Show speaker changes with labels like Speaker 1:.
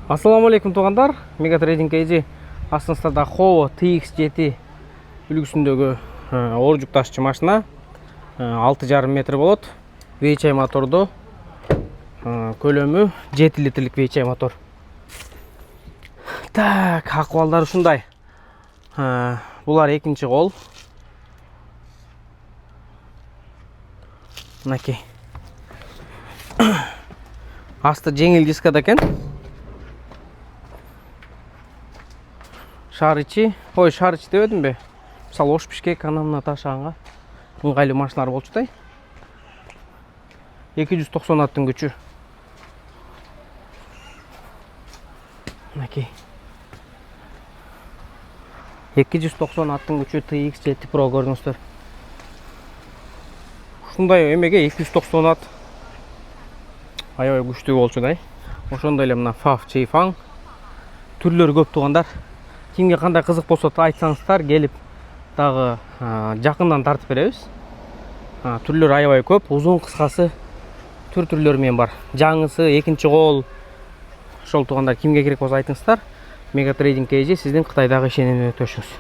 Speaker 1: Ассаламу алейкум туғандар. Мегатрейдинг KG астыңыздарда Howo TX7 үлгісіндегі ор жүк тасышы машина. 6,5 метр болады. VHI моторды. Көлемі 7 литрлік VHI мотор. Так, ақуалдары шундай. Бұлар екінші қол. Мынакей. Асты жеңіл дискада екен. Шар içi деп едім бе? Мысалы, ош Бишкек анамына ташығанға ыңғайлы машиналар болчудай. 290 аттың күчі. Мынакей. 290 аттың күчі TX7 Pro көрдіңіздер. Ушундай эмеге 290 ат аябай күчтүү болчудай. Ошондой эле мына FAF Чейфаң түрлөрү көп туғандар. Кимге кандай кызык болсо айтсаңыздар, келип дагы жакындан тартып беребиз. Түрлөр аябай көп, узун кыскасы түрлөрү менен бар. Жаңысы, экинчи кол. Ошол туғандар кимге керек болсо айтыңыздар. Мегатрейдинг KG сиздин Кытайдагы ишенимдүү өтөшүңүз.